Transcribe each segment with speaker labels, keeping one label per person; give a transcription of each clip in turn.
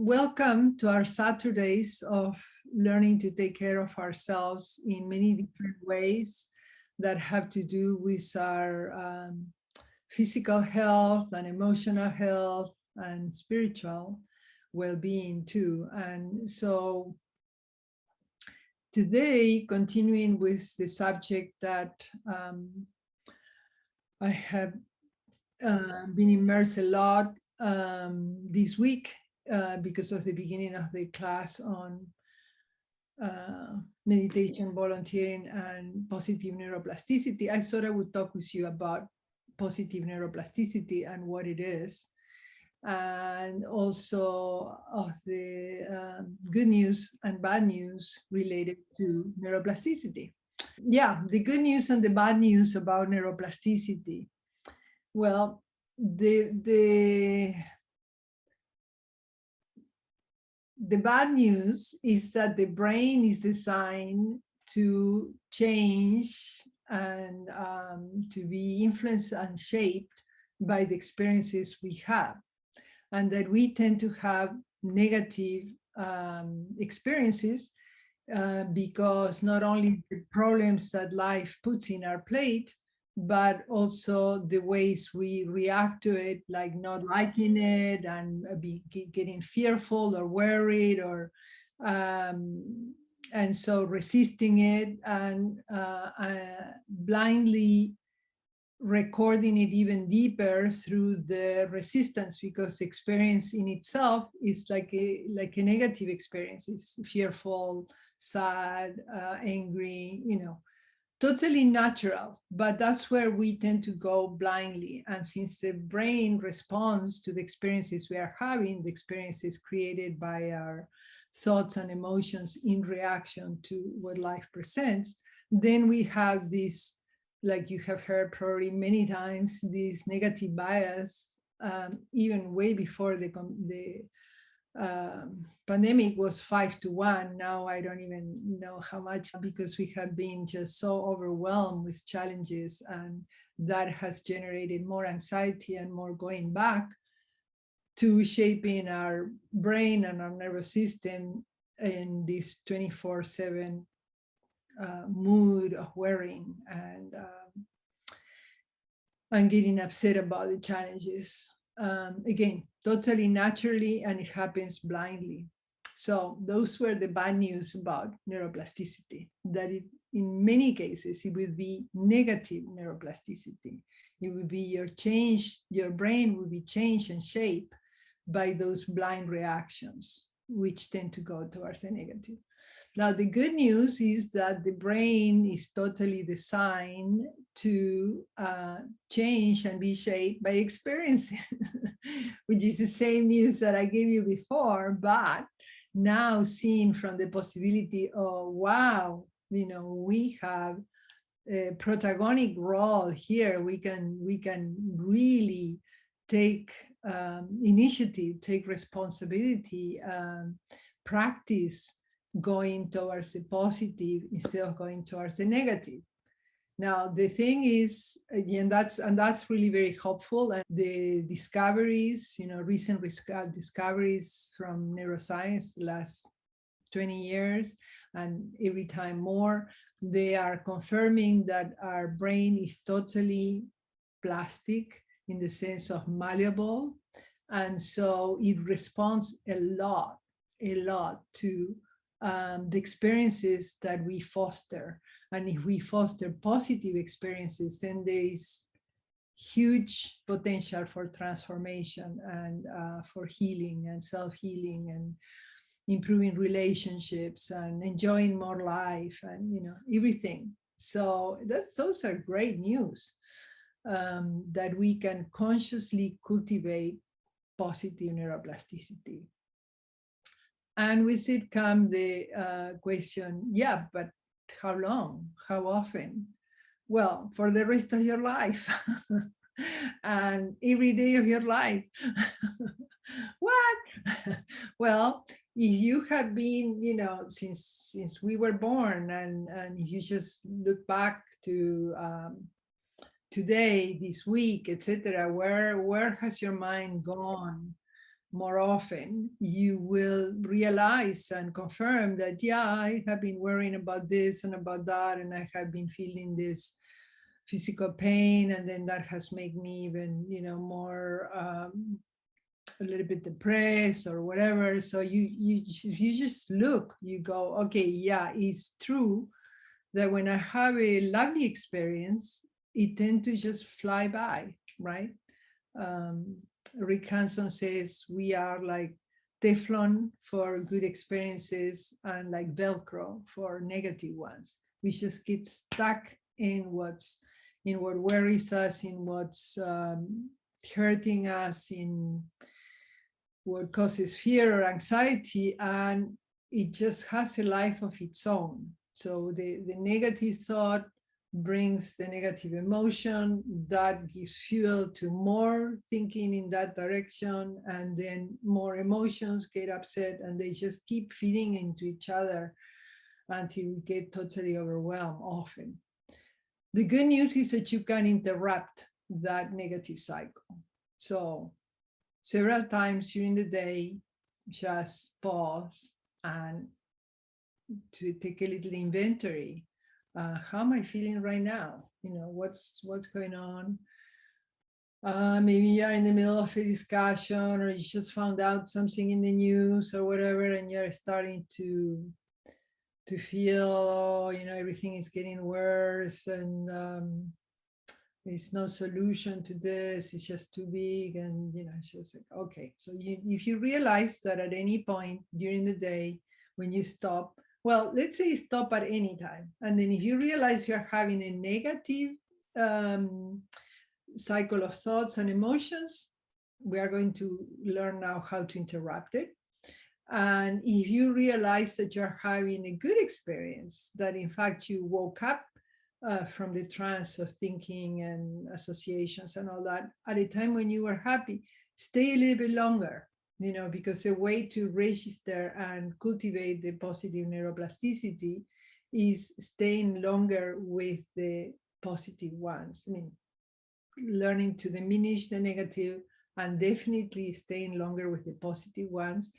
Speaker 1: welcome to our Saturdays of learning to take care of ourselves in many different ways that have to do with our physical health and emotional health and spiritual well-being too. And so today, continuing with the subject that I have been immersed a lot this week because of the beginning of the class on meditation, volunteering, and positive neuroplasticity, I thought I would talk with you about positive neuroplasticity and what it is, and also of the good news and bad news related to neuroplasticity. Yeah, the good news and the bad news about neuroplasticity. Well, the bad news is that the brain is designed to change and to be influenced and shaped by the experiences we have, and that we tend to have negative experiences because not only the problems that life puts in our plate, but also the ways we react to it, like not liking it and getting fearful or worried, or and so resisting it and blindly recording it even deeper through the resistance, because experience in itself is like a negative experience. It's fearful, sad, angry, totally natural, but that's where we tend to go blindly. And since the brain responds to the experiences we are having, the experiences created by our thoughts and emotions in reaction to what life presents, then we have this, like you have heard probably many times, this negative bias, even way before the pandemic was 5-1. Now I don't even know how much, because we have been just so overwhelmed with challenges, and that has generated more anxiety and more going back to shaping our brain and our nervous system in this 24/7 mood of worrying and getting upset about the challenges. Again, totally naturally, and it happens blindly. So those were the bad news about neuroplasticity, that in many cases, it would be negative neuroplasticity. It would be your brain would be changed and shaped by those blind reactions, which tend to go towards the negative. Now, the good news is that the brain is totally designed to change and be shaped by experiences, which is the same news that I gave you before, but now seen from the possibility of, wow, we have a protagonic role here. We can really take initiative, take responsibility, practice going towards the positive instead of going towards the negative. Now, the thing is, again, that's really very helpful. And the discoveries, recent discoveries from neuroscience, the last 20 years, and every time more, they are confirming that our brain is totally plastic in the sense of malleable. And so it responds a lot to the experiences that we foster. And if we foster positive experiences, then there is huge potential for transformation and for healing and self-healing and improving relationships and enjoying more life and everything. So those are great news, that we can consciously cultivate positive neuroplasticity. And with it come the question, yeah, but how long? How often? Well, for the rest of your life and every day of your life. What? Well, if you have been, since we were born, and if you just look back to today, this week, etc., where has your mind gone more often, you will realize and confirm that, yeah, I have been worrying about this and about that, and I have been feeling this physical pain, and then that has made me even, more a little bit depressed or whatever. So you just look, you go, okay, yeah, it's true that when I have a lovely experience, it tends to just fly by, right? um, Rick Hanson says we are like Teflon for good experiences and like Velcro for negative ones. We just get stuck in what worries us, in what's hurting us, in what causes fear or anxiety, and it just has a life of its own. So the negative thought brings the negative emotion that gives fuel to more thinking in that direction, and then more emotions get upset, and they just keep feeding into each other until we get totally overwhelmed often. The good news is that you can interrupt that negative cycle. So several times during the day, just pause and to take a little inventory. How am I feeling right now? What's going on? Maybe you're in the middle of a discussion, or you just found out something in the news or whatever, and you're starting to feel, everything is getting worse, and there's no solution to this. It's just too big, and it's just like, okay. So if you realize that at any point during the day when you stop, well, let's say stop at any time, and then if you realize you're having a negative cycle of thoughts and emotions, we are going to learn now how to interrupt it. And if you realize that you're having a good experience, that in fact you woke up from the trance of thinking and associations and all that at a time when you were happy, stay a little bit longer, because a way to register and cultivate the positive neuroplasticity is staying longer with the positive ones. I mean, learning to diminish the negative and definitely staying longer with the positive ones.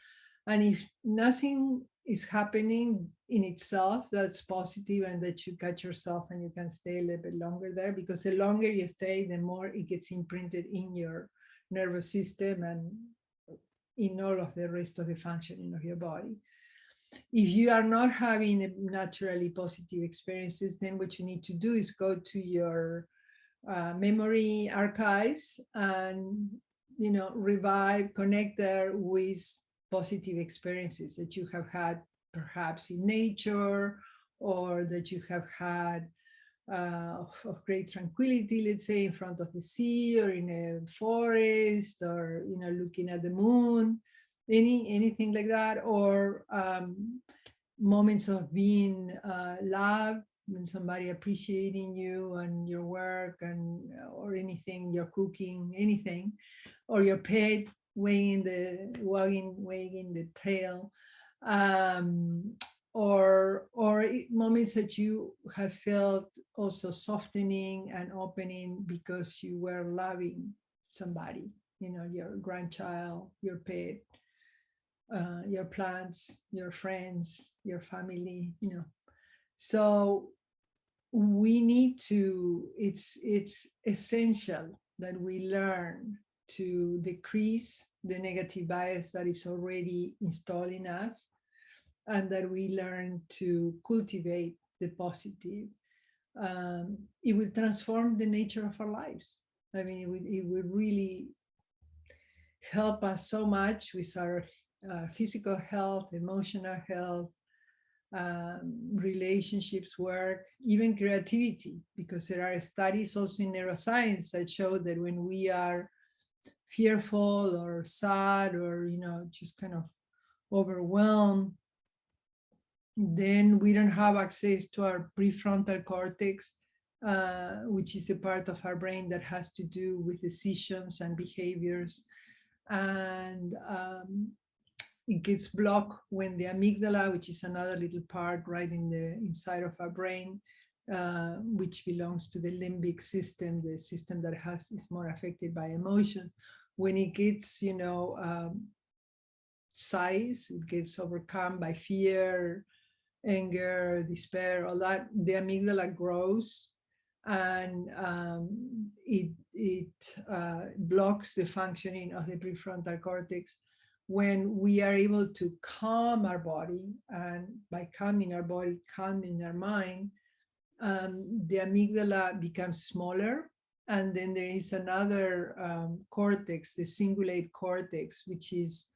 Speaker 1: And if nothing is happening in itself that's positive and that you catch yourself and you can stay a little bit longer there, because the longer you stay, the more it gets imprinted in your nervous system and in all of the rest of the functioning of your body. If you are not having naturally positive experiences, then what you need to do is go to your memory archives and revive, connect there with positive experiences that you have had perhaps in nature, or that you have had of great tranquility, let's say in front of the sea or in a forest, or looking at the moon, anything like that, or moments of being loved, when somebody appreciating you and your work, and or anything, you're cooking, anything, or your pet wagging the tail, or moments that you have felt also softening and opening because you were loving somebody, your grandchild, your pet, your plants, your friends, your family, So we need to, it's essential that we learn to decrease the negative bias that is already installed in us, and that we learn to cultivate the positive. It will transform the nature of our lives. I mean, it will really help us so much with our physical health, emotional health, relationships, work, even creativity, because there are studies also in neuroscience that show that when we are fearful or sad, or just kind of overwhelmed, then we don't have access to our prefrontal cortex, which is the part of our brain that has to do with decisions and behaviors. And it gets blocked when the amygdala, which is another little part right in the inside of our brain, which belongs to the limbic system, the system that is more affected by emotion. When it gets, size. It gets overcome by fear, anger, despair, all that. The amygdala grows, and it blocks the functioning of the prefrontal cortex. When we are able to calm our body, and by calming our body, calming our mind, the amygdala becomes smaller. And then there is another cortex, the cingulate cortex, which is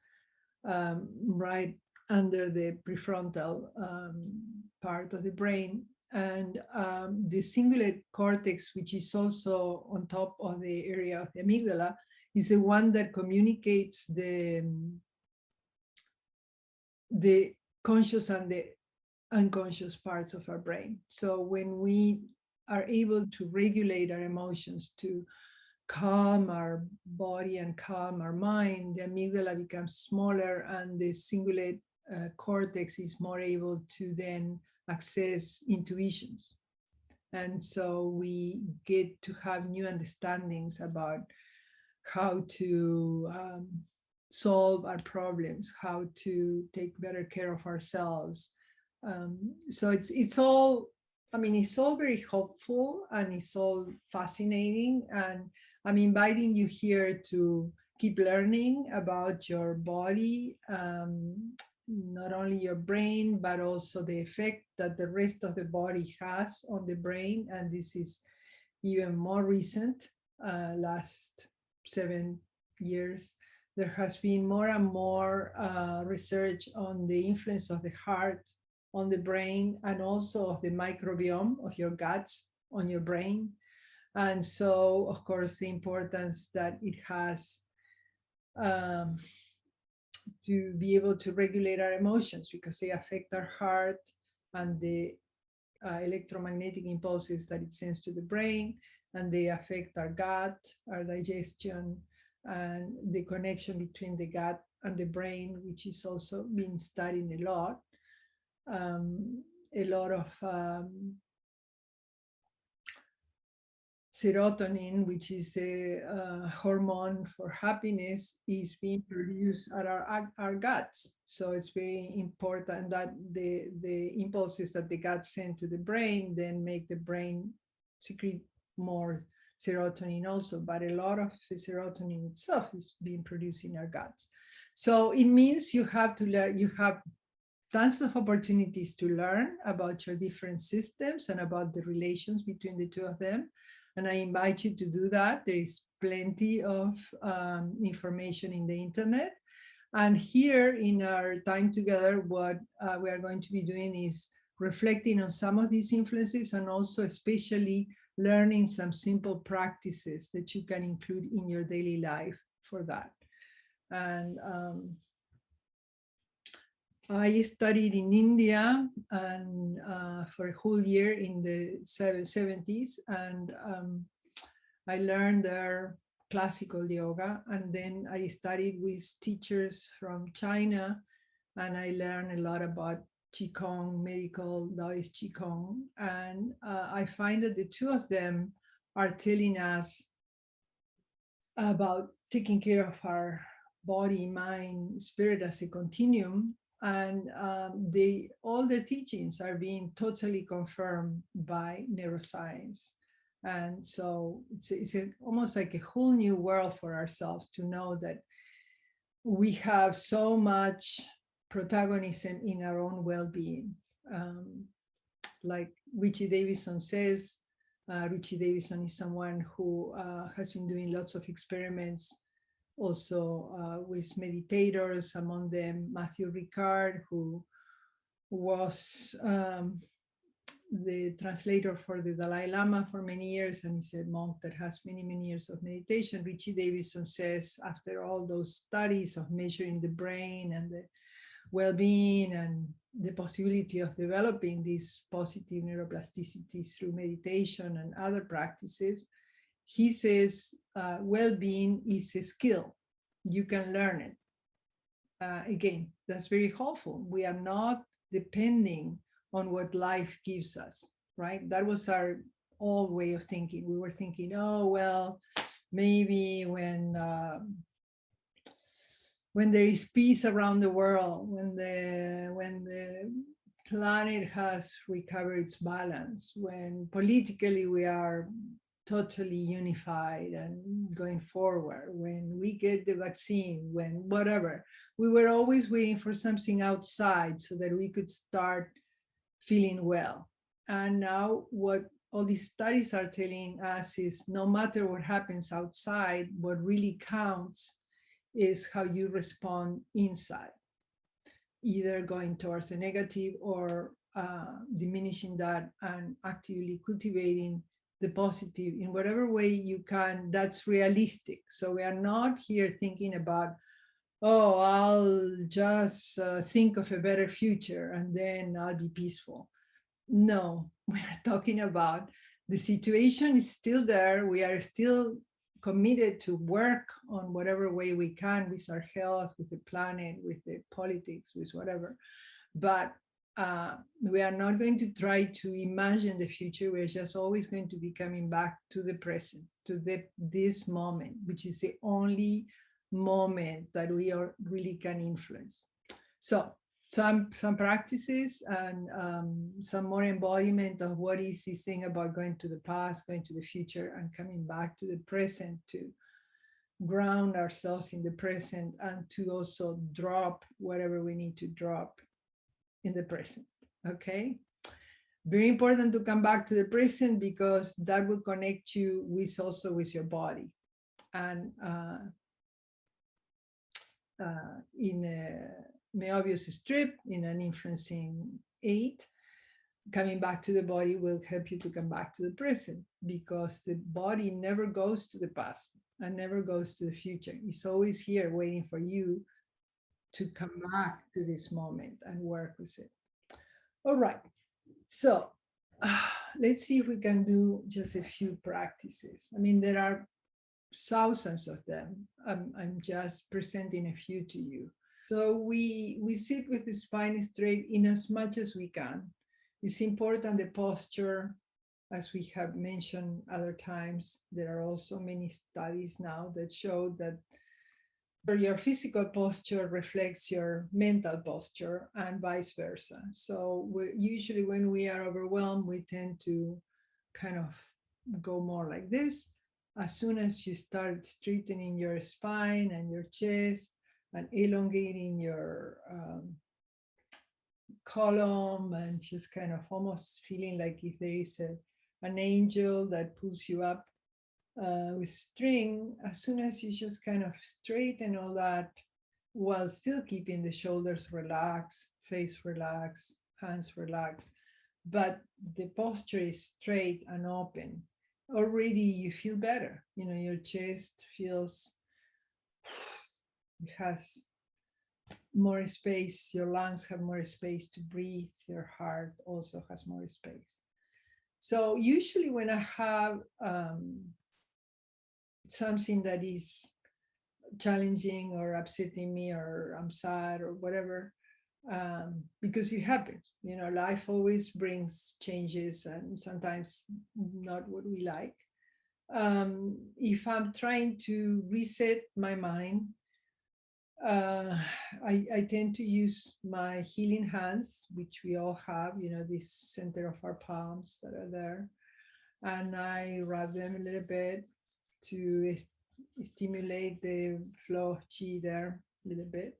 Speaker 1: right under the prefrontal part of the brain. And the cingulate cortex, which is also on top of the area of the amygdala, is the one that communicates the conscious and the unconscious parts of our brain. So when we are able to regulate our emotions, to calm our body and calm our mind, the amygdala becomes smaller, and the cingulate cortex is more able to then access intuitions. And so we get to have new understandings about how to solve our problems, how to take better care of ourselves. So it's all, I mean, it's all very hopeful, and it's all fascinating. And I'm inviting you here to keep learning about your body, not only your brain, but also the effect that the rest of the body has on the brain. And this is even more recent, last 7 years. There has been more and more research on the influence of the heart on the brain, and also of the microbiome of your guts on your brain. And so, of course, the importance that it has to be able to regulate our emotions, because they affect our heart and the electromagnetic impulses that it sends to the brain, and they affect our gut, our digestion, and the connection between the gut and the brain, which is also being studied a lot. A lot of serotonin, which is the hormone for happiness, is being produced at our guts. So it's very important that the impulses that the gut send to the brain then make the brain secrete more serotonin also. But a lot of the serotonin itself is being produced in our guts. So it means you have to learn, you have tons of opportunities to learn about your different systems and about the relations between the two of them. And I invite you to do that. There is plenty of information in the internet. And here in our time together, what we are going to be doing is reflecting on some of these influences, and also especially learning some simple practices that you can include in your daily life for that. And I studied in India and for a whole year in the 70s, and I learned there classical yoga, and then I studied with teachers from China, and I learned a lot about Qigong, medical Taoist Qigong, and I find that the two of them are telling us about taking care of our body, mind, spirit as a continuum. And all their teachings are being totally confirmed by neuroscience. And so it's almost like a whole new world for ourselves to know that we have so much protagonism in our own well-being. Like Richie Davidson says, Richie Davidson is someone who has been doing lots of experiments also with meditators, among them Matthew Ricard, who was the translator for the Dalai Lama for many years, and is a monk that has many, many years of meditation. Richie Davidson says, after all those studies of measuring the brain and the well-being and the possibility of developing this positive neuroplasticity through meditation and other practices, he says well-being is a skill. You can learn it. Again, that's very hopeful. We are not depending on what life gives us, right? That was our old way of thinking. We were thinking, oh, well, maybe when when there is peace around the world, when the planet has recovered its balance, when politically we are totally unified and going forward, when we get the vaccine, when whatever, we were always waiting for something outside so that we could start feeling well. And now what all these studies are telling us is no matter what happens outside, what really counts is how you respond inside, either going towards the negative or diminishing that and actively cultivating the positive in whatever way you can that's realistic. So we are not here thinking about, oh, I'll just think of a better future and then I'll be peaceful. No, we are talking about the situation is still there. We are still committed to work on whatever way we can with our health, with the planet, with the politics, with whatever. But we are not going to try to imagine the future. We're just always going to be coming back to the present, to this moment, which is the only moment that we are really can influence. So some practices and some more embodiment of what is this thing about going to the past, going to the future, and coming back to the present to ground ourselves in the present and to also drop whatever we need to drop in the present. Okay, very important to come back to the present because that will connect you with also with your body. And in a Meobius strip, in an influencing 8, coming back to the body will help you to come back to the present, because the body never goes to the past and never goes to the future. It's always here waiting for you to come back to this moment and work with it. All right, so let's see if we can do just a few practices. I mean, there are thousands of them. I'm just presenting a few to you. So we sit with the spine straight in as much as we can. It's important, the posture, as we have mentioned other times. There are also many studies now that show that your physical posture reflects your mental posture and vice versa. So usually when we are overwhelmed, we tend to kind of go more like this. As soon as you start straightening your spine and your chest and elongating your column and just kind of almost feeling like if there is an angel that pulls you up with string, as soon as you just kind of straighten all that while still keeping the shoulders relaxed, face relaxed, hands relaxed, but the posture is straight and open, already you feel better. You know, your chest feels, it has more space, your lungs have more space to breathe, your heart also has more space. So usually when I have something that is challenging or upsetting me, or I'm sad or whatever, because it happens, you know, life always brings changes and sometimes not what we like. If I'm trying to reset my mind, I tend to use my healing hands, which we all have, you know, this center of our palms that are there, and I rub them a little bit to stimulate the flow of chi there a little bit.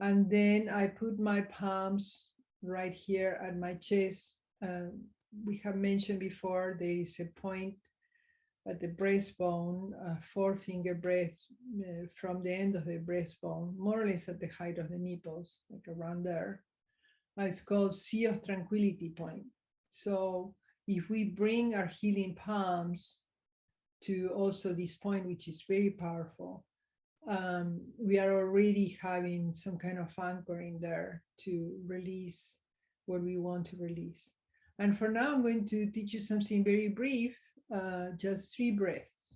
Speaker 1: And then I put my palms right here at my chest. We have mentioned before, there is a point at the breastbone, 4-finger breath from the end of the breastbone, more or less at the height of the nipples, like around there. It's called Sea of Tranquility point. So if we bring our healing palms to also this point, which is very powerful, we are already having some kind of anchoring there to release what we want to release. And for now, I'm going to teach you something very brief, just 3 breaths.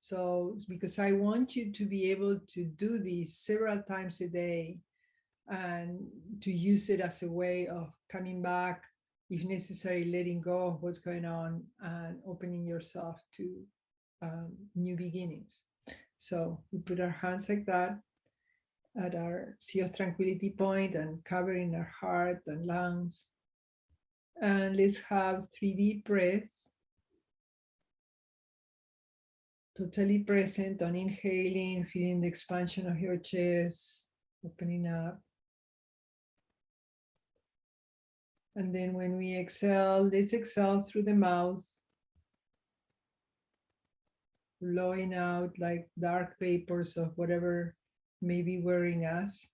Speaker 1: So it's because I want you to be able to do this several times a day and to use it as a way of coming back, if necessary, letting go of what's going on and opening yourself to new beginnings. So we put our hands like that at our sea of tranquility point and covering our heart and lungs. And let's have 3 deep breaths. Totally present on inhaling, feeling the expansion of your chest, opening up. And then when we exhale, let's exhale through the mouth, blowing out like dark vapors of whatever may be worrying us.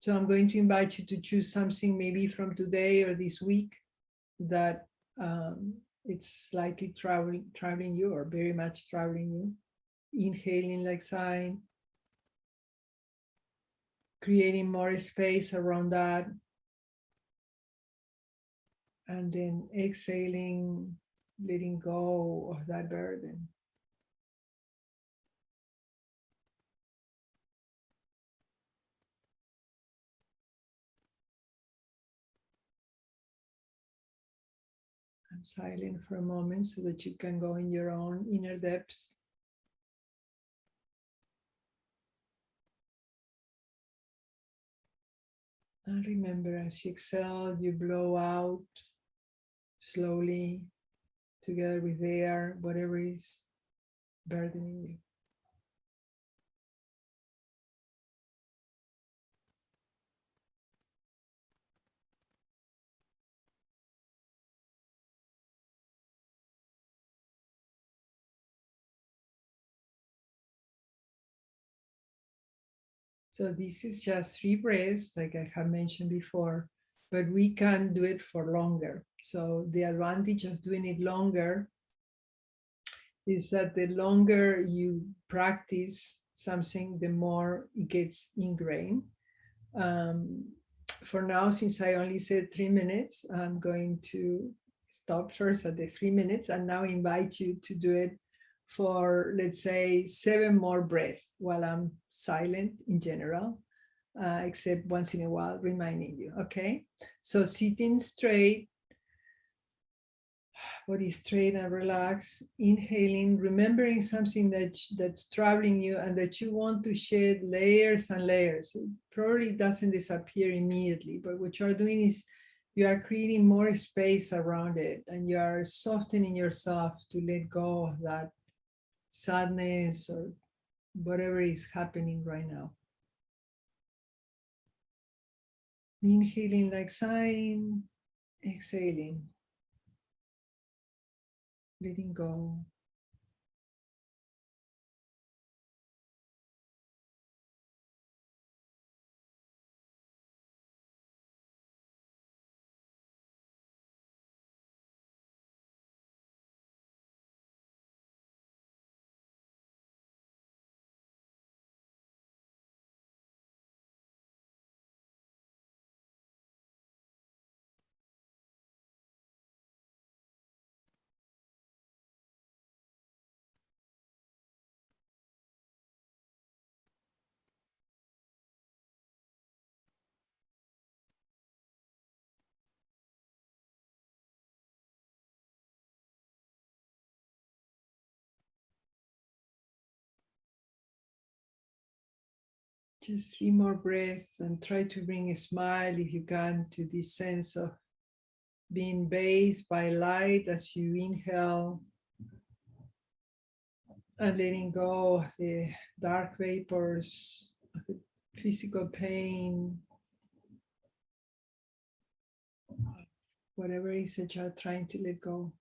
Speaker 1: So I'm going to invite you to choose something maybe from today or this week that it's slightly traveling you or very much traveling you. Inhaling like sign, creating more space around that. And then exhaling, letting go of that burden. I'm silent for a moment so that you can go in your own inner depth. And remember, as you exhale, you blow out slowly, together with air, whatever is burdening you. So this is just 3 breaths, like I have mentioned before, but we can do it for longer. So the advantage of doing it longer is that the longer you practice something, the more it gets ingrained. For now, since I only said 3 minutes, I'm going to stop first at the 3 minutes and now invite you to do it for, let's say, 7 more breaths while I'm silent in general, except once in a while reminding you, okay? So sitting straight, body straight and relaxed, inhaling, remembering something that's troubling you and that you want to shed layers and layers. It probably doesn't disappear immediately, but what you are doing is you are creating more space around it and you are softening yourself to let go of that sadness or whatever is happening right now. Inhaling like sign, exhaling, letting go. Just 3 more breaths and try to bring a smile if you can to this sense of being bathed by light as you inhale and letting go of the dark vapors, of the physical pain, whatever it is that you're trying to let go.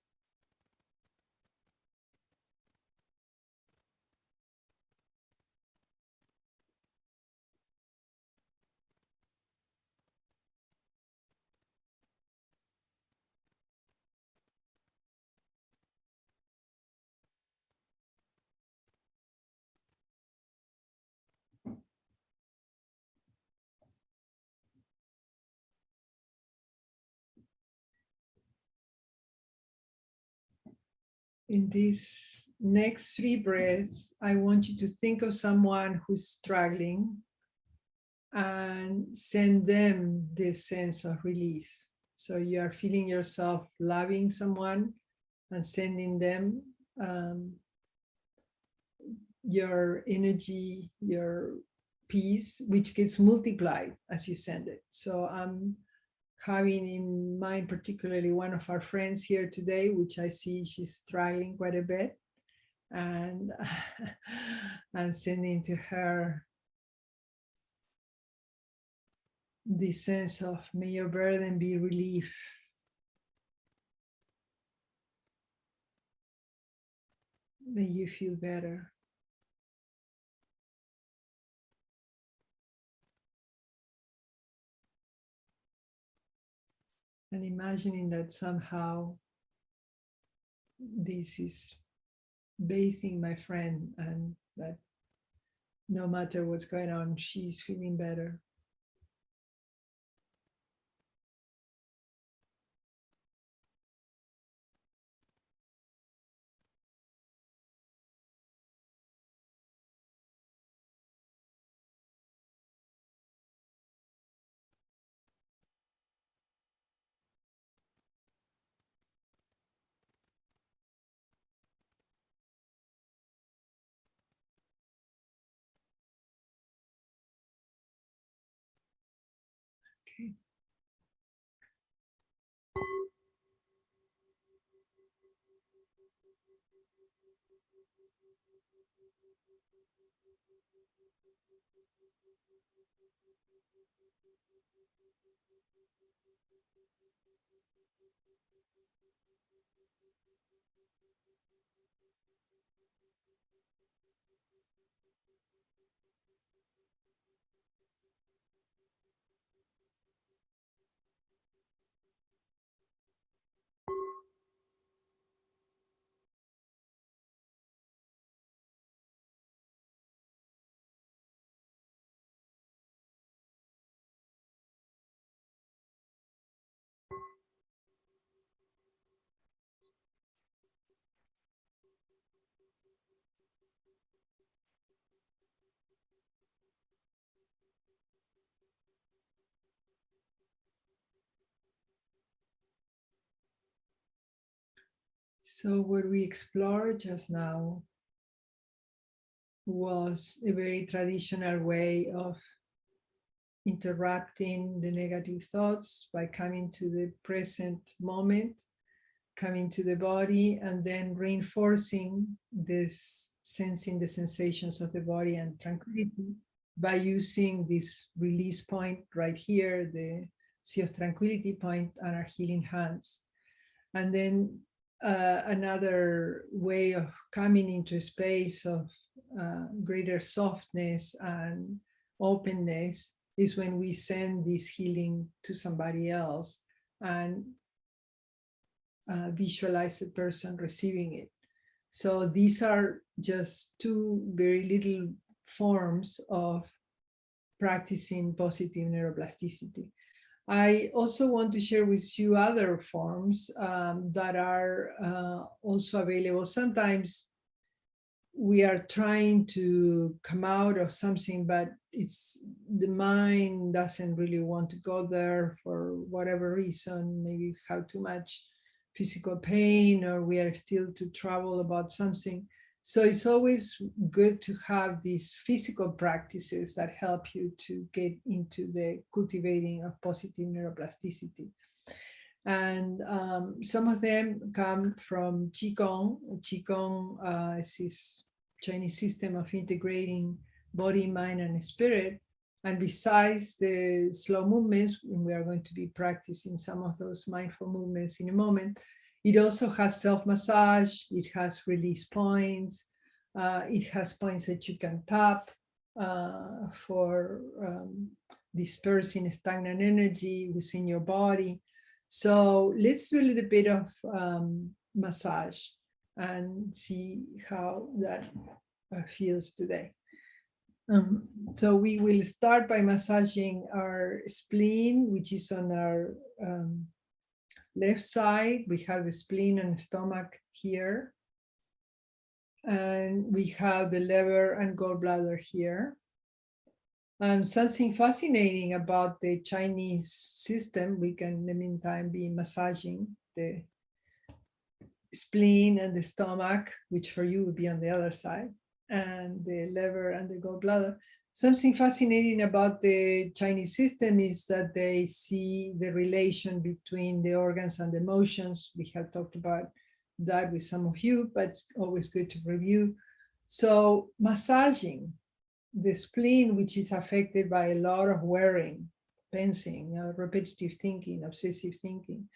Speaker 1: In these next 3 breaths, I want you to think of someone who's struggling and send them this sense of release. So you are feeling yourself loving someone and sending them your energy, your peace, which gets multiplied as you send it. So I'm having in mind particularly one of our friends here today, which I see she's struggling quite a bit. And I'm sending to her this sense of, may your burden be relief. May you feel better. And imagining that somehow this is bathing my friend, and that no matter what's going on, she's feeling better. Okay. So what we explored just now was a very traditional way of interrupting the negative thoughts by coming to the present moment, coming to the body, and then reinforcing this, sensing the sensations of the body and tranquility by using this release point right here, the Sea of Tranquility point, and our healing hands. And then another way of coming into a space of greater softness and openness is when we send this healing to somebody else and visualize a person receiving it. So these are just two very little forms of practicing positive neuroplasticity. I also want to share with you other forms that are also available. Sometimes we are trying to come out of something, but it's the mind doesn't really want to go there for whatever reason. Maybe we have too much physical pain, or we are still to trouble about something. So it's always good to have these physical practices that help you to get into the cultivating of positive neuroplasticity. And some of them come from Qigong. Qigong is this Chinese system of integrating body, mind, and spirit. And besides the slow movements, we are going to be practicing some of those mindful movements in a moment. It also has self-massage, it has release points, it has points that you can tap for dispersing stagnant energy within your body. So let's do a little bit of massage and see how that feels today. So we will start by massaging our spleen, which is on our left side. We have the spleen and stomach here. And we have the liver and gallbladder here. Something fascinating about the Chinese system, we can in the meantime be massaging the spleen and the stomach, which for you would be on the other side. and the liver and the gallbladder. Something fascinating about the Chinese system is that they see the relation between the organs and the emotions. We have talked about that with some of you, but it's always good to review. So massaging the spleen, which is affected by a lot of worrying, pensing, repetitive thinking, obsessive thinking,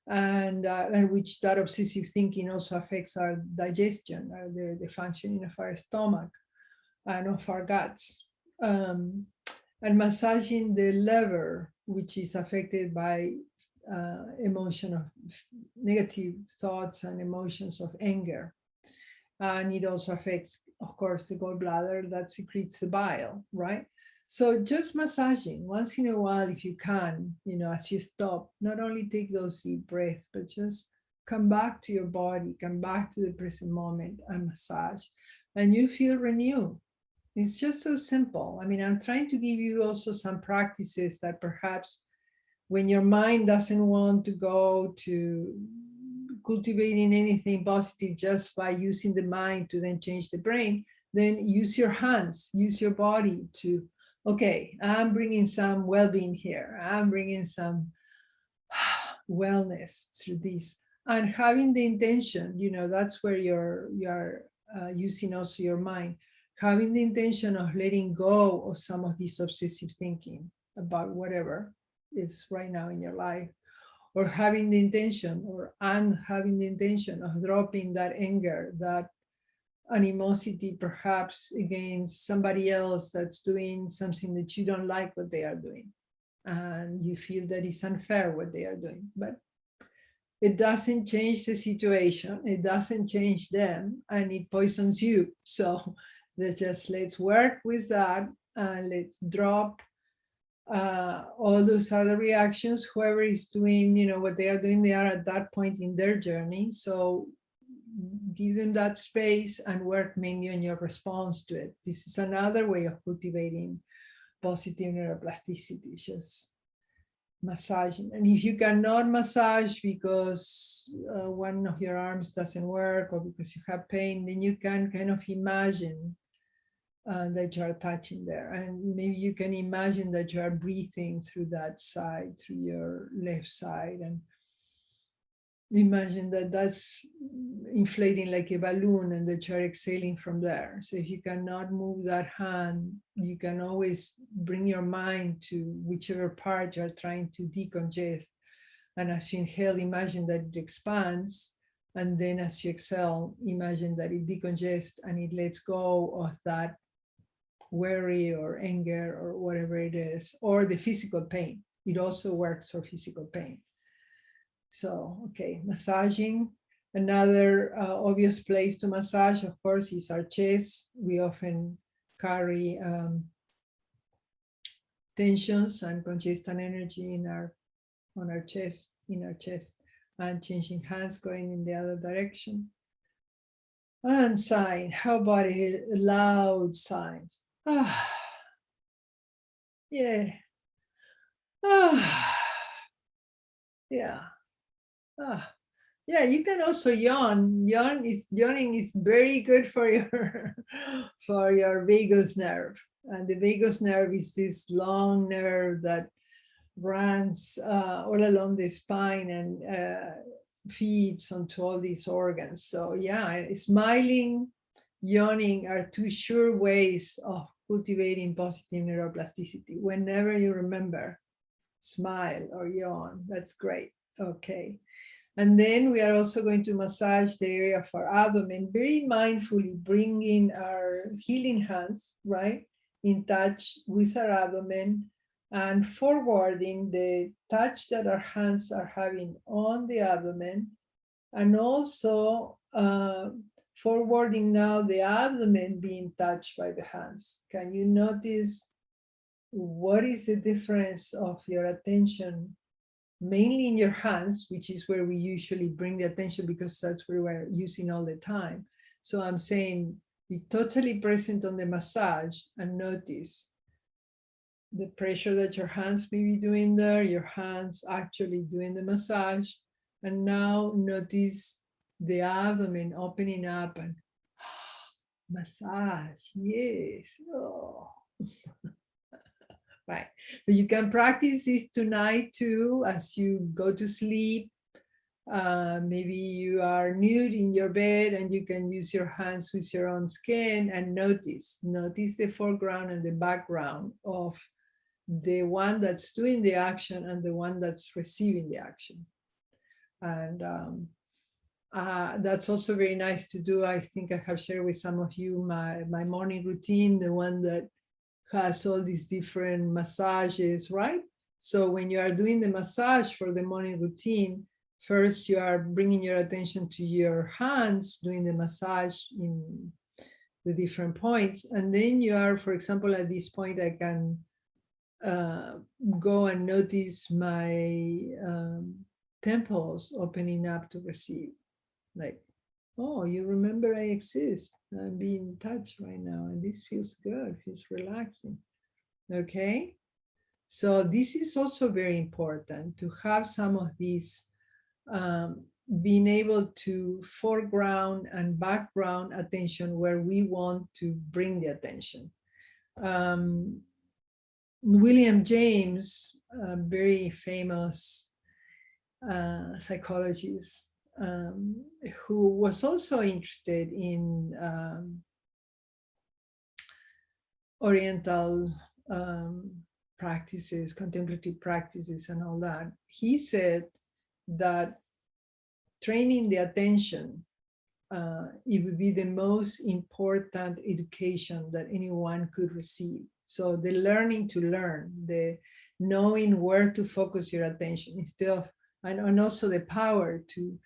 Speaker 1: and which that obsessive thinking also affects our digestion, the functioning of our stomach and of our guts. And massaging the liver, which is affected by emotion of negative thoughts and emotions of anger. And it also affects, of course, the gallbladder that secretes the bile, right? So just massaging once in a while, if you can, as you stop, not only take those deep breaths, but just come back to your body, come back to the present moment and massage, and you feel renewed. It's just so simple. I mean, I'm trying to give you also some practices that perhaps when your mind doesn't want to go to cultivating anything positive just by using the mind to then change the brain, then use your hands, use your body to, okay, I'm bringing some well-being here. I'm bringing some wellness through this. And having the intention, that's where you're using also your mind, having the intention of letting go of some of this obsessive thinking about whatever is right now in your life, or having the intention, or I'm having the intention of dropping that anger, that animosity perhaps against somebody else that's doing something that you don't like what they are doing, and you feel that it's unfair what they are doing. But it doesn't change the situation, it doesn't change them, and it poisons you. So let's work with that, and let's drop all those other reactions. Whoever is doing, what they are doing, they are at that point in their journey. So give them that space and work mainly on your response to it. This is another way of cultivating positive neuroplasticity, just massaging. And if you cannot massage because one of your arms doesn't work, or because you have pain, then you can kind of imagine that you are touching there. And maybe you can imagine that you are breathing through that side, through your left side, and imagine that that's inflating like a balloon and that you're exhaling from there. So if you cannot move that hand, you can always bring your mind to whichever part you're trying to decongest. And as you inhale, imagine that it expands. And then as you exhale, imagine that it decongests and it lets go of that worry or anger or whatever it is, or the physical pain. It also works for physical pain. So, okay, massaging. Another obvious place to massage, of course, is our chest. We often carry tensions and congested energy on our chest, and changing hands, going in the other direction. And sighing. How about loud sighs? Ah, yeah. Ah, yeah. Ah, yeah. You can also yawn. Yawning is very good for your for your vagus nerve. And the vagus nerve is this long nerve that runs all along the spine and feeds onto all these organs. So yeah, smiling, yawning are two sure ways of cultivating positive neuroplasticity. Whenever you remember, smile or yawn, that's great. Okay. And then we are also going to massage the area of our abdomen, very mindfully bringing our healing hands, right, in touch with our abdomen, and forwarding the touch that our hands are having on the abdomen, and also forwarding now the abdomen being touched by the hands. Can you notice what is the difference of your attention, mainly in your hands, which is where we usually bring the attention because that's where we're using all the time. So I'm saying be totally present on the massage and notice the pressure that your hands may be doing there, your hands actually doing the massage. And now notice the abdomen opening up and Massage, yes. Oh. Right. So you can practice this tonight too as you go to sleep. Maybe you are nude in your bed and you can use your hands with your own skin and notice the foreground and the background of the one that's doing the action and the one that's receiving the action. And that's also very nice to do. I think I have shared with some of you my morning routine, the one that has all these different massages, right? So when you are doing the massage for the morning routine, first you are bringing your attention to your hands, doing the massage in the different points. And then you are, for example, at this point, I can go and notice my temples opening up to receive. Like, oh, you remember I exist. I'm being touched right now, and this feels good, feels relaxing. Okay. So this is also very important to have some of these being able to foreground and background attention where we want to bring the attention. William James, a very famous psychologist, who was also interested in Oriental practices, contemplative practices, and all that. He said that training the attention, it would be the most important education that anyone could receive. So the learning to learn, the knowing where to focus your attention instead of, and also the power to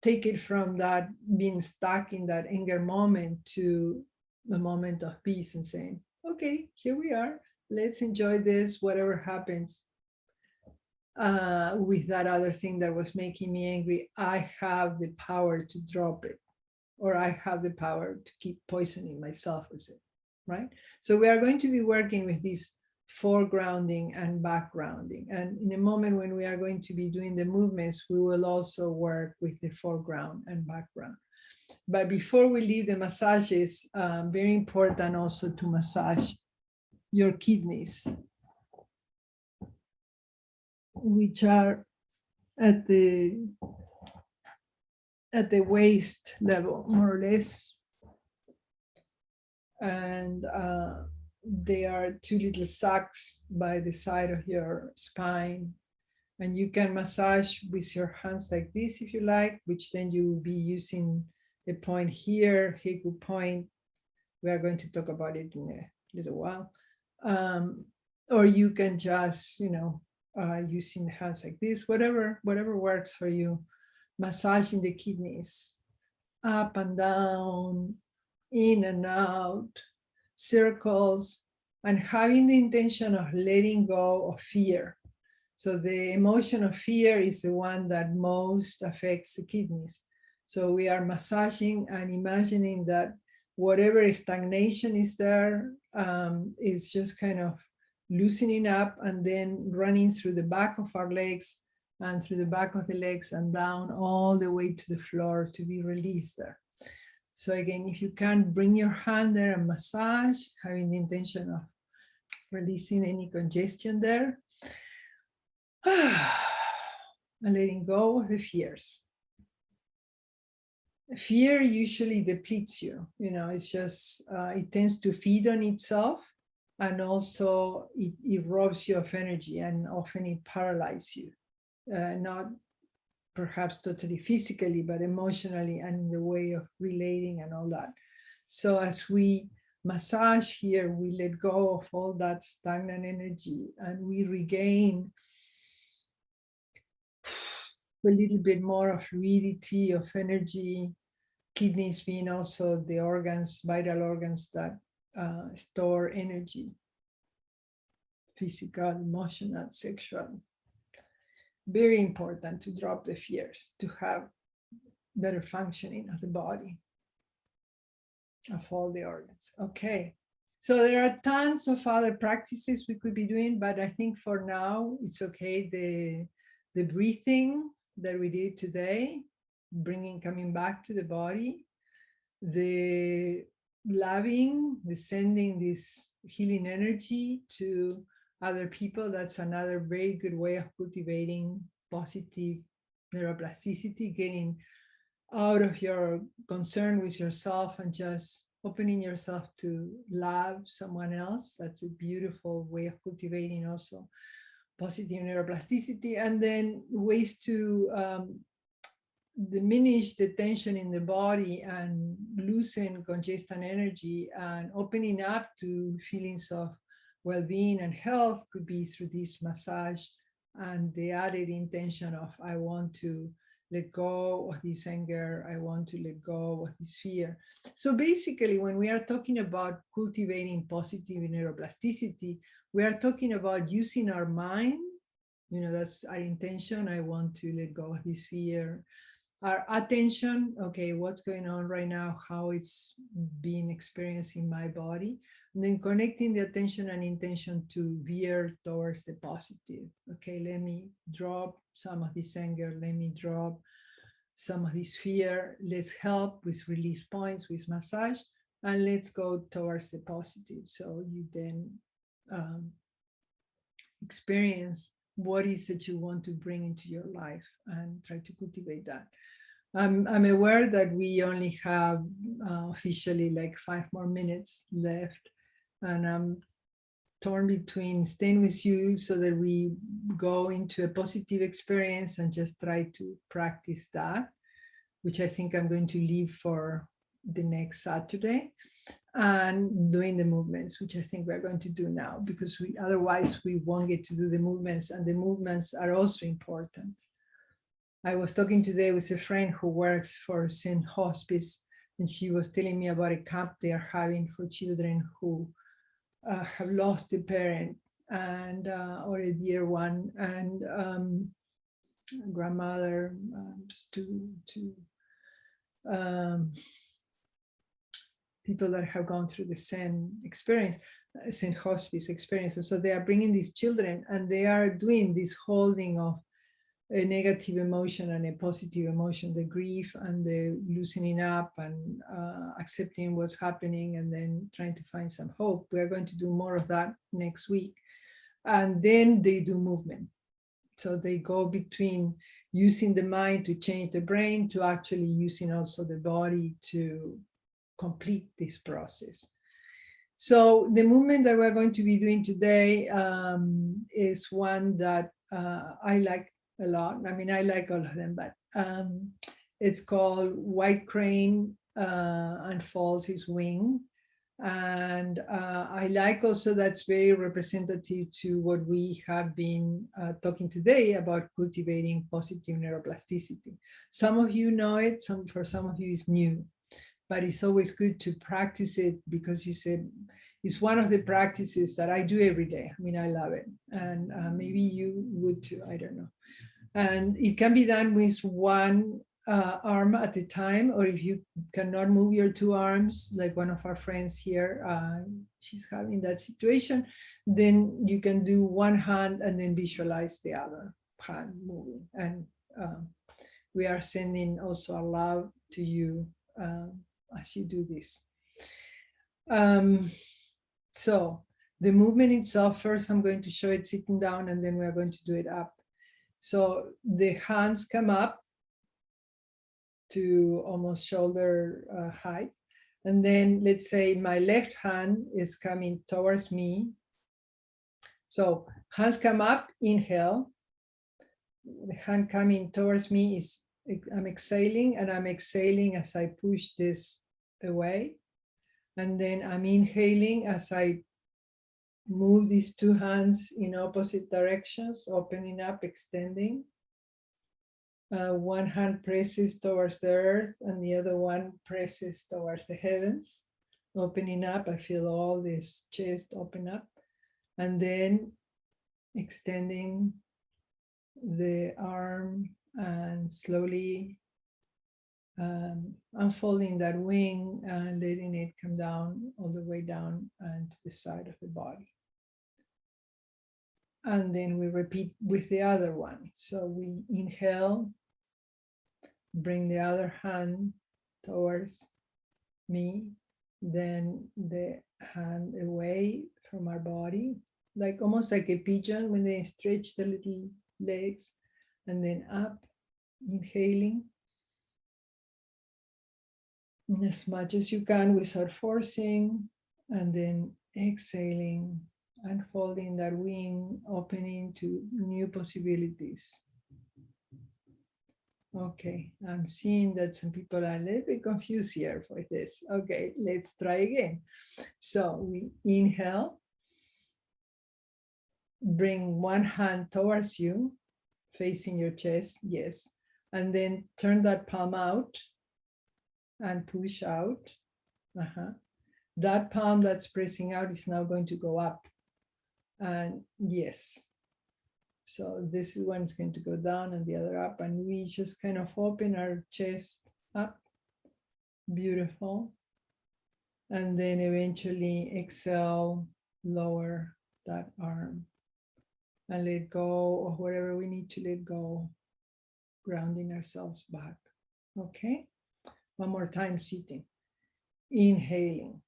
Speaker 1: take it from that being stuck in that anger moment to a moment of peace and saying, okay, here we are. Let's enjoy this, whatever happens with that other thing that was making me angry. I have the power to drop it, or I have the power to keep poisoning myself with it, right? So we are going to be working with this foregrounding and backgrounding. And in a moment when we are going to be doing the movements, we will also work with the foreground and background. But before we leave the massages, very important also to massage your kidneys, which are at the waist level, more or less. And they are two little sacs by the side of your spine. And you can massage with your hands like this if you like, which then you will be using a point here, Heiku point. We are going to talk about it in a little while. Or you can just, using the hands like this, whatever works for you, massaging the kidneys up and down, in and out, circles, and having the intention of letting go of fear. So the emotion of fear is the one that most affects the kidneys. So we are massaging and imagining that whatever stagnation is there is just kind of loosening up and then running through the back of our legs and through the back of the legs and down all the way to the floor to be released there. So again, if you can, bring your hand there and massage, having the intention of releasing any congestion there. And letting go of the fears. Fear usually depletes you. It's just, it tends to feed on itself, and also it robs you of energy, and often it paralyzes you. Not perhaps totally physically, but emotionally and in the way of relating and all that. So as we massage here, we let go of all that stagnant energy and we regain a little bit more of fluidity, of energy, kidneys being also the organs, vital organs that store energy, physical, emotional, sexual. Very important to drop the fears, to have better functioning of the body, of all the organs. Okay. So there are tons of other practices we could be doing, but I think for now it's okay. The breathing that we did today, coming back to the body, the loving, sending this healing energy to other people. That's another very good way of cultivating positive neuroplasticity, getting out of your concern with yourself and just opening yourself to love someone else. That's a beautiful way of cultivating also positive neuroplasticity. And then ways to diminish the tension in the body and loosen congestion energy and opening up to feelings of well-being and health could be through this massage and the added intention of I want to let go of this anger, I want to let go of this fear. So basically, when we are talking about cultivating positive neuroplasticity, we are talking about using our mind. That's our intention. I want to let go of this fear. Our attention, okay, what's going on right now, how it's being experienced in my body, and then connecting the attention and intention to veer towards the positive. Okay, let me drop some of this anger, let me drop some of this fear, let's help with release points, with massage, and let's go towards the positive. So you then experience what is it you want to bring into your life and try to cultivate that. I'm aware that we only have officially like 5 more minutes left, and I'm torn between staying with you so that we go into a positive experience and just try to practice that, which I think I'm going to leave for the next Saturday, and doing the movements, which I think we're going to do now, because otherwise we won't get to do the movements, and the movements are also important. I was talking today with a friend who works for St. Hospice, and she was telling me about a camp they are having for children who have lost a parent and or a dear one, and grandmother, to people that have gone through the same experience, St. Hospice experience. And so they are bringing these children, and they are doing this holding of a negative emotion and a positive emotion, the grief and the loosening up and accepting what's happening, and then trying to find some hope. We are going to do more of that next week. And then they do movement. So they go between using the mind to change the brain to actually using also the body to complete this process. So the movement that we're going to be doing today is one that I like a lot. I mean, I like all of them, but it's called White Crane Unfolds His Wing. And I like also that's very representative to what we have been talking today about cultivating positive neuroplasticity. Some of you know it, for some of you it's new, but it's always good to practice it, because it's one of the practices that I do every day. I mean, I love it, and maybe you would too, I don't know. And it can be done with one arm at a time, or if you cannot move your 2 arms, like one of our friends here, she's having that situation, then you can do one hand and then visualize the other hand moving. And we are sending also a love to you as you do this. So the movement itself, first I'm going to show it sitting down, and then we're going to do it up. So the hands come up to almost shoulder height. And then let's say my left hand is coming towards me. So hands come up, inhale. The hand coming towards me is, I'm exhaling, and I'm exhaling as I push this away. And then I'm inhaling as I move these 2 hands in opposite directions, opening up, extending. One hand presses towards the earth, and the other one presses towards the heavens, opening up. I feel all this chest open up, and then extending the arm and slowly unfolding that wing and letting it come down all the way down and to the side of the body. And then we repeat with the other one. So we inhale, bring the other hand towards me, Then the hand away from our body, like almost like a pigeon when they stretch the little legs, and then up, inhaling as much as you can without forcing, and then exhaling, unfolding that wing, opening to new possibilities. Okay, I'm seeing that some people are a little bit confused here for this. Okay, let's try again. So we inhale, bring one hand towards you, facing your chest, yes, and then turn that palm out and push out. That palm that's pressing out is now going to go up. And yes, so this one is going to go down and the other up, and we just kind of open our chest up. Beautiful. And then eventually exhale, lower that arm and let go of whatever we need to let go, grounding ourselves back. Okay, one more time, sitting. Inhaling,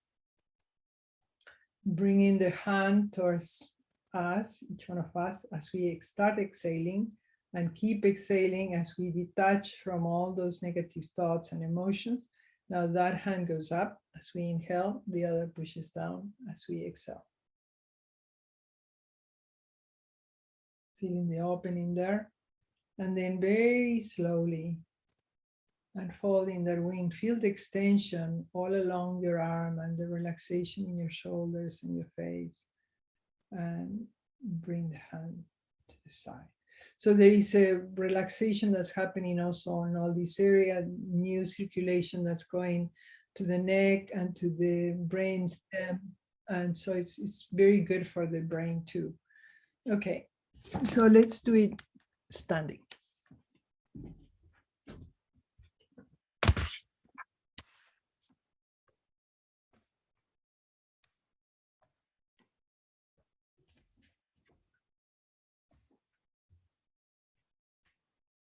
Speaker 1: bringing the hand towards us, each one of us, as we start exhaling, and keep exhaling as we detach from all those negative thoughts and emotions. Now that hand goes up as we inhale, the other pushes down as we exhale. Feeling the opening there. And then very slowly unfolding that wing, feel the extension all along your arm and the relaxation in your shoulders and your face. And bring the hand to the side. So there is a relaxation that's happening also in all this area, new circulation that's going to the neck and to the brain stem. And so it's very good for the brain too. Okay, so let's do it standing.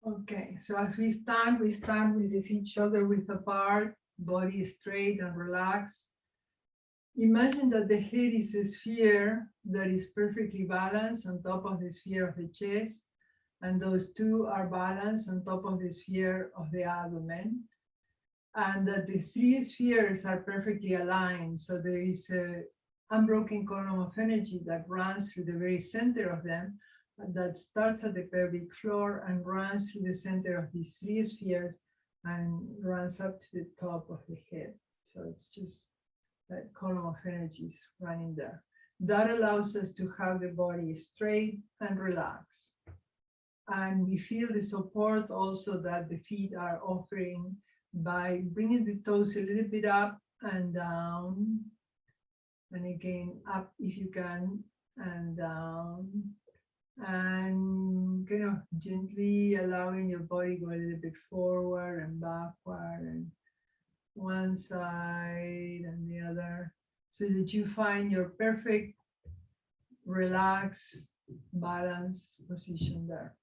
Speaker 1: Okay, so as we stand with the feet shoulder width apart, body straight and relaxed. Imagine that the head is a sphere that is perfectly balanced on top of the sphere of the chest, and those two are balanced on top of the sphere of the abdomen, and that the three spheres are perfectly aligned. So there is an unbroken column of energy that runs through the very center of them, that starts at the pelvic floor and runs through the center of these three spheres and runs up to the top of the head. So it's just that column of energies running there. That allows us to have the body straight and relaxed. And we feel the support also that the feet are offering by bringing the toes a little bit up and down. And again, up if you can, and down. And kind of gently allowing your body go a little bit forward and backward and one side and the other, so that you find your perfect relaxed balanced position there.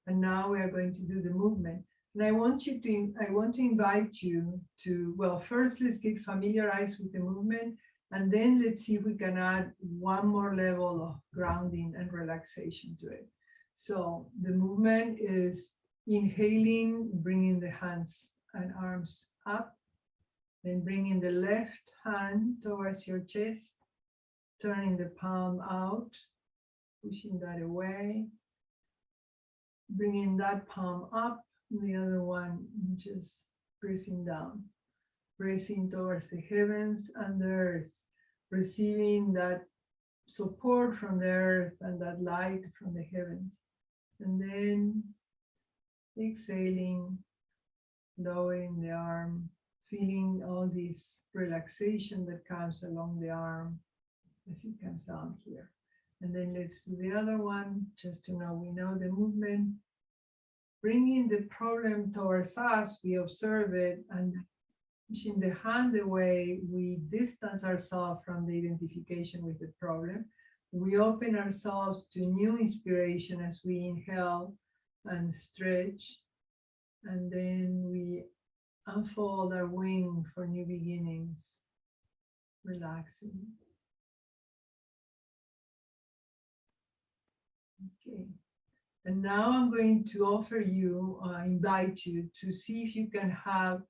Speaker 1: And now we are going to do the movement, and I want to invite you to, well, first let's get familiarized with the movement, and then let's see if we can add one more level of grounding and relaxation to it. So the movement is inhaling, bringing the hands and arms up, then bringing the left hand towards your chest, turning the palm out, pushing that away, bringing that palm up, the other one just pressing down, pressing towards the heavens and the earth, receiving that support from the earth and that light from the heavens. And then exhaling, lowering the arm, feeling all this relaxation that comes along the arm as it comes down here. And then let's do the other one, just to know we know the movement. Bringing the problem towards us, we observe it, and pushing the hand away, we distance ourselves from the identification with the problem. We open ourselves to new inspiration as we inhale and stretch, and then we unfold our wing for new beginnings. relaxing. Okay. And now I'm going to offer you, invite you to see if you can have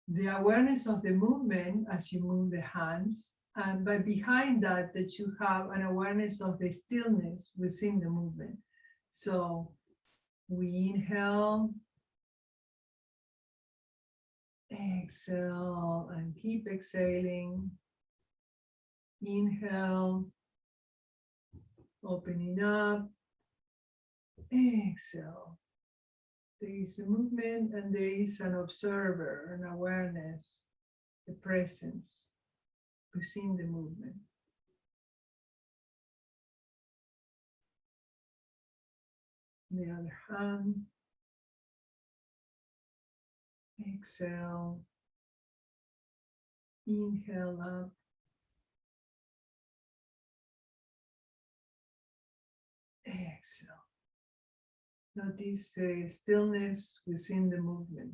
Speaker 1: the awareness of the movement as you move the hands. And but behind that, that you have an awareness of the stillness within the movement. So we inhale, exhale, and keep exhaling. Inhale, opening up, exhale. There is a movement and there is an observer, an awareness, the presence within the movement. On the other hand, exhale, inhale up, exhale. Notice the stillness within the movement.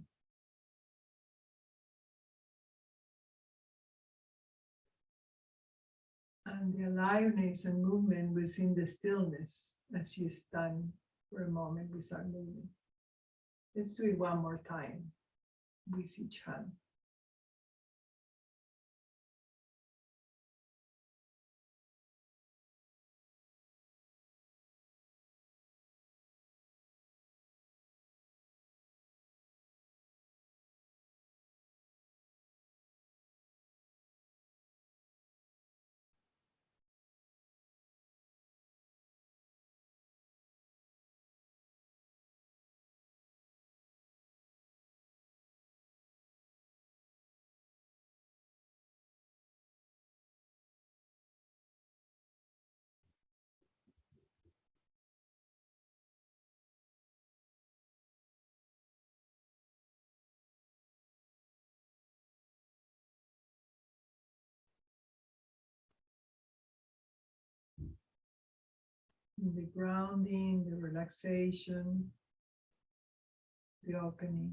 Speaker 1: And the aliveness and movement within the stillness as you stand for a moment without moving. Let's do it one more time with each hand. The grounding, the relaxation, the opening.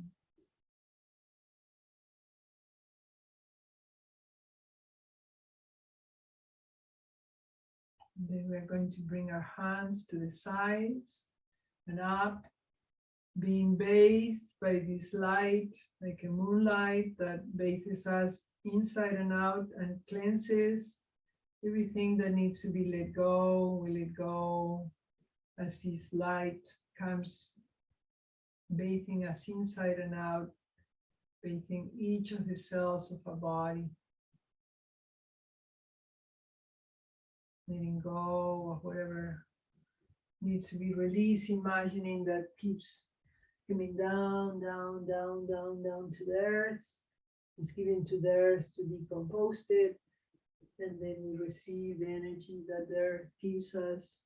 Speaker 1: And then we're going to bring our hands to the sides and up, being bathed by this light, like a moonlight that bathes us inside and out and cleanses everything that needs to be let go. We let go as this light comes bathing us inside and out, bathing each of the cells of our body, letting go of whatever needs to be released, imagining that keeps coming down, down, down, down, down to the earth. It's given to the earth to be composted, and then we receive the energy that the earth gives us,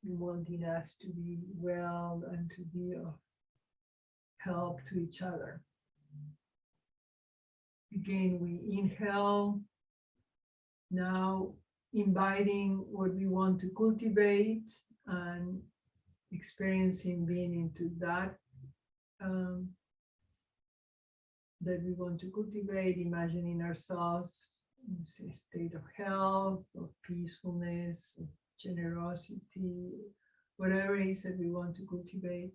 Speaker 1: wanting us to be well and to be of help to each other. Again, we inhale, now inviting what we want to cultivate and experiencing being into that that we want to cultivate, imagining ourselves in a state of health, of peacefulness, of generosity, whatever it is that we want to cultivate.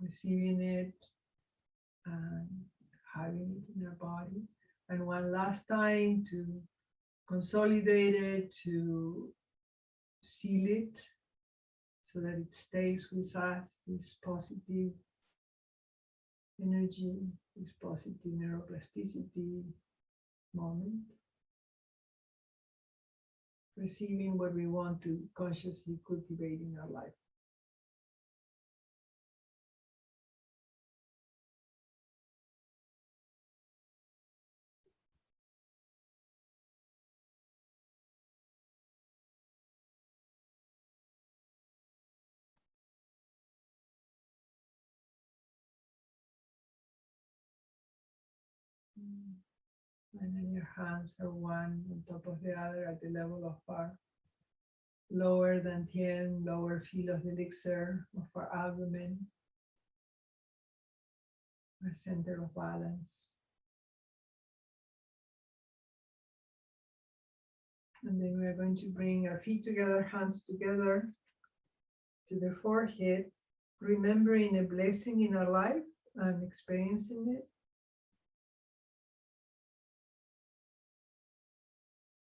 Speaker 1: Receiving it and having it in our body. And one last time to consolidate it, to seal it, so that it stays with us, this positive energy, this positive neuroplasticity moment. Receiving what we want to consciously cultivate in our life. And then your hands are one on top of the other at the level of our lower dantian, lower field of the elixir of our abdomen. our center of balance. And then we are going to bring our feet together, hands together to the forehead, remembering a blessing in our life and experiencing it.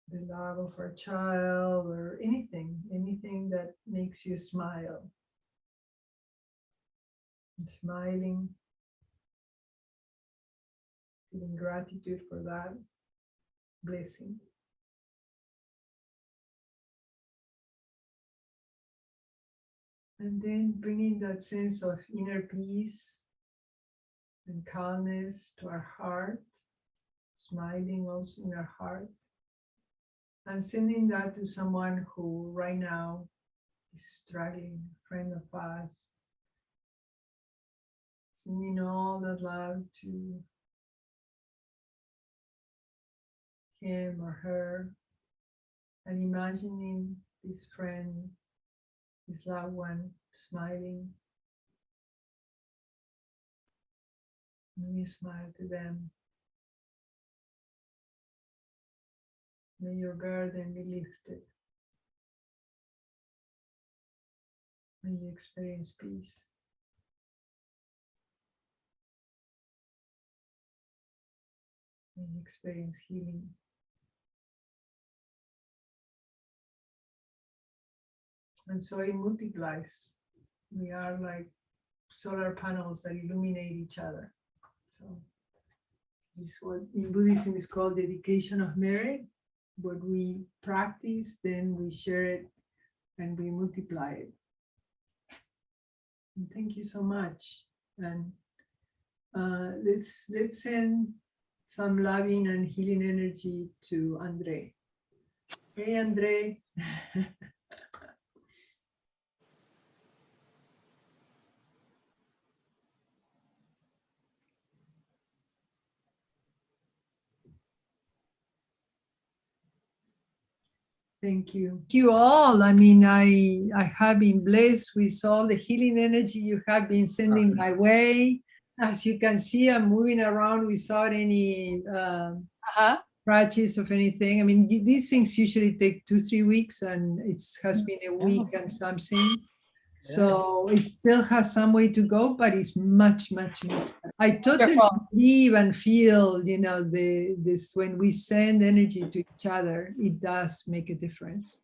Speaker 1: The love of our child or anything that makes you smile. And smiling, feeling gratitude for that blessing. And then bringing that sense of inner peace and calmness to our heart, smiling also in our heart, and sending that to someone who right now is struggling, a friend of us. Sending all that love to him or her, and imagining this friend, this loved one, smiling. And we smile to them. May your burden be lifted. May you experience peace. May you experience healing. And so it multiplies. We are like solar panels that illuminate each other. So this is what in Buddhism is called dedication of merit. What we practice, then we share it and we multiply it. And thank you so much. And let's send some loving and healing energy to Andre. Hey, Andre. Thank you. Thank you all. I mean, I have been blessed with all the healing energy you have been sending my way. As you can see, I'm moving around without any scratches of anything. I mean, these things usually take 2-3 weeks, and it has been a week and something. So it still has some way to go, but it's much, much more. I totally believe and feel, this when we send energy to each other, it does make a difference.